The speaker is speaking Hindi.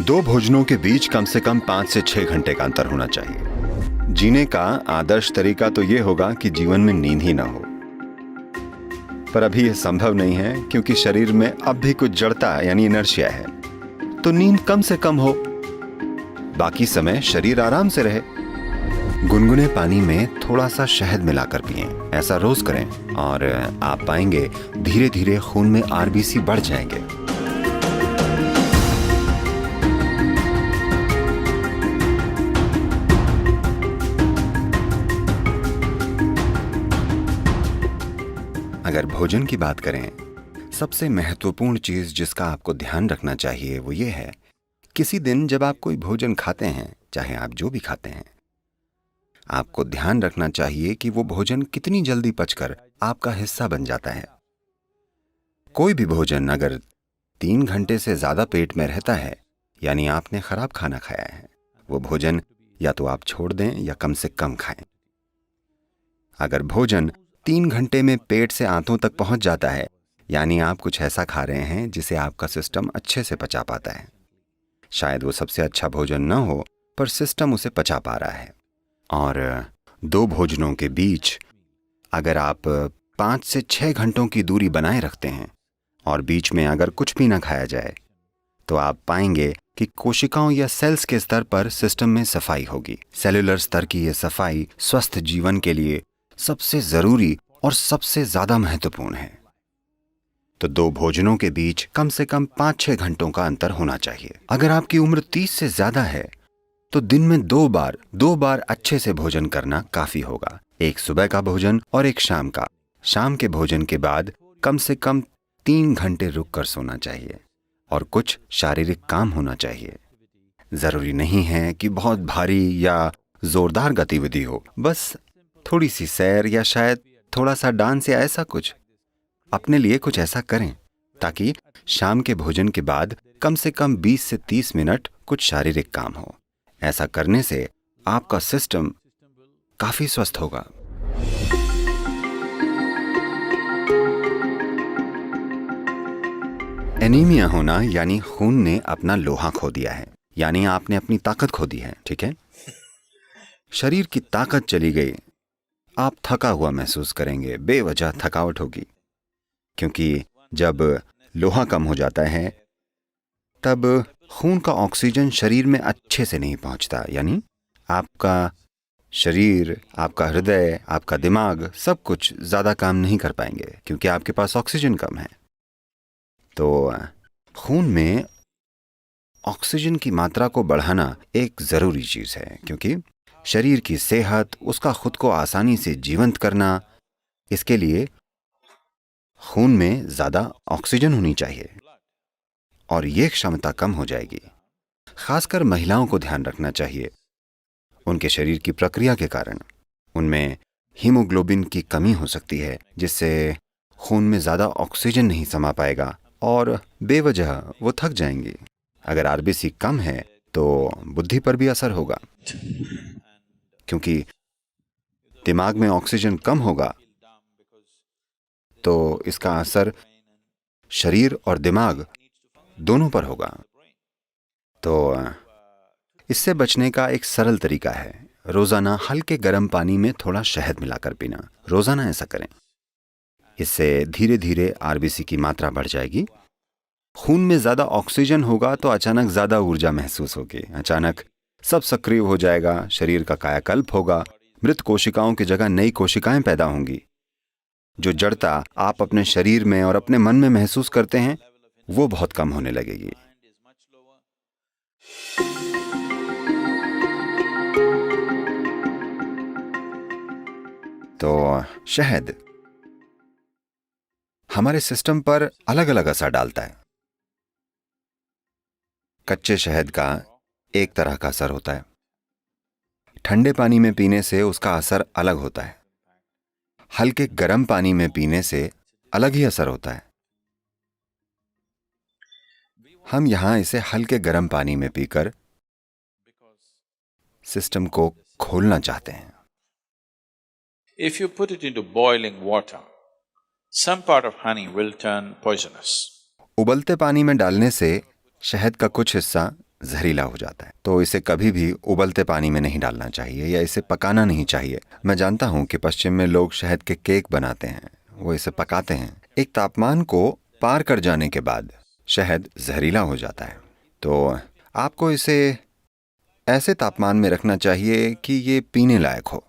दो भोजनों के बीच कम से कम 5 से 6 घंटे का अंतर होना चाहिए। जीने का आदर्श तरीका तो ये होगा कि जीवन में नींद ही ना हो, पर अभी यह संभव नहीं है क्योंकि शरीर में अब भी कुछ जड़ता यानी इनर्शिया है। तो नींद कम से कम हो, बाकी समय शरीर आराम से रहे। गुनगुने पानी में थोड़ा सा शहद मिलाकर पिएं। ऐसा रोज करें और आप पाएंगे धीरे धीरे खून में आरबीसी बढ़ जाएंगे। अगर भोजन की बात करें, सबसे महत्वपूर्ण चीज जिसका आपको ध्यान रखना चाहिए वो ये है, किसी दिन जब आप कोई भोजन खाते हैं, चाहे आप जो भी खाते हैं, आपको ध्यान रखना चाहिए कि वो भोजन कितनी जल्दी पचकर आपका हिस्सा बन जाता है। कोई भी भोजन अगर 3 घंटे से ज्यादा पेट में रहता है, यानी आपने खराब खाना खाया है। वो भोजन या तो आप छोड़ दें या कम से कम खाएं। अगर भोजन 3 घंटे में पेट से आंतों तक पहुंच जाता है, यानी आप कुछ ऐसा खा रहे हैं जिसे आपका सिस्टम अच्छे से पचा पाता है। शायद वो सबसे अच्छा भोजन न हो, पर सिस्टम उसे पचा पा रहा है। और दो भोजनों के बीच अगर आप 5 से 6 घंटों की दूरी बनाए रखते हैं और बीच में अगर कुछ भी ना खाया जाए, तो आप पाएंगे कि कोशिकाओं या सेल्स के स्तर पर सिस्टम में सफाई होगी। सेलुलर स्तर की यह सफाई स्वस्थ जीवन के लिए सबसे जरूरी और सबसे ज्यादा महत्वपूर्ण है। तो दो भोजनों के बीच कम से कम 5-6 घंटों का अंतर होना चाहिए। अगर आपकी उम्र 30 से ज्यादा है तो दिन में दो बार अच्छे से भोजन करना काफी होगा। एक सुबह का भोजन और एक शाम का। शाम के भोजन के बाद कम से कम 3 घंटे रुककर सोना चाहिए और कुछ शारीरिक काम होना चाहिए। जरूरी नहीं है कि बहुत भारी या जोरदार गतिविधि हो, बस थोड़ी सी सैर या शायद थोड़ा सा डांस या ऐसा कुछ। अपने लिए कुछ ऐसा करें ताकि शाम के भोजन के बाद कम से कम 20 से 30 मिनट कुछ शारीरिक काम हो। ऐसा करने से आपका सिस्टम काफी स्वस्थ होगा। एनीमिया होना यानी खून ने अपना लोहा खो दिया है, यानी आपने अपनी ताकत खो दी है। ठीक है, शरीर की ताकत चली गई, आप थका हुआ महसूस करेंगे, बेवजह थकावट होगी। क्योंकि जब लोहा कम हो जाता है तब खून का ऑक्सीजन शरीर में अच्छे से नहीं पहुंचता, यानी आपका शरीर, आपका हृदय, आपका दिमाग सब कुछ ज्यादा काम नहीं कर पाएंगे क्योंकि आपके पास ऑक्सीजन कम है। तो खून में ऑक्सीजन की मात्रा को बढ़ाना एक जरूरी चीज है, क्योंकि शरीर की सेहत, उसका खुद को आसानी से जीवंत करना, इसके लिए खून में ज्यादा ऑक्सीजन होनी चाहिए और यह क्षमता कम हो जाएगी। खासकर महिलाओं को ध्यान रखना चाहिए। उनके शरीर की प्रक्रिया के कारण उनमें हीमोग्लोबिन की कमी हो सकती है, जिससे खून में ज्यादा ऑक्सीजन नहीं समा पाएगा और बेवजह वो थक जाएंगी। अगर आरबीसी कम है तो बुद्धि पर भी असर होगा, क्योंकि दिमाग में ऑक्सीजन कम होगा तो इसका असर शरीर और दिमाग दोनों पर होगा। तो इससे बचने का एक सरल तरीका है, रोजाना हल्के गर्म पानी में थोड़ा शहद मिलाकर पीना। रोजाना ऐसा करें। इससे धीरे धीरे आरबीसी की मात्रा बढ़ जाएगी। खून में ज्यादा ऑक्सीजन होगा तो अचानक ज्यादा ऊर्जा महसूस होगी, अचानक सब सक्रिय हो जाएगा, शरीर का कायाकल्प होगा, मृत कोशिकाओं की जगह नई कोशिकाएं पैदा होंगी। जो जड़ता आप अपने शरीर में और अपने मन में महसूस करते हैं वो बहुत कम होने लगेगी। तो शहद हमारे सिस्टम पर अलग अलग असर डालता है। कच्चे शहद का एक तरह का असर होता है, ठंडे पानी में पीने से उसका असर अलग होता है, हल्के गर्म पानी में पीने से अलग ही असर होता है। हम यहां इसे हल्के गर्म पानी में पीकर सिस्टम को खोलना चाहते हैं। If you put it into boiling water, some part of honey will turn poisonous. उबलते पानी में डालने से शहद का कुछ हिस्सा जहरीला हो जाता है। तो इसे कभी भी उबलते पानी में नहीं डालना चाहिए या इसे पकाना नहीं चाहिए। मैं जानता हूँ कि पश्चिम में लोग शहद के केक बनाते हैं, वो इसे पकाते हैं। एक तापमान को पार कर जाने के बाद शहद जहरीला हो जाता है। तो आपको इसे ऐसे तापमान में रखना चाहिए कि ये पीने लायक हो।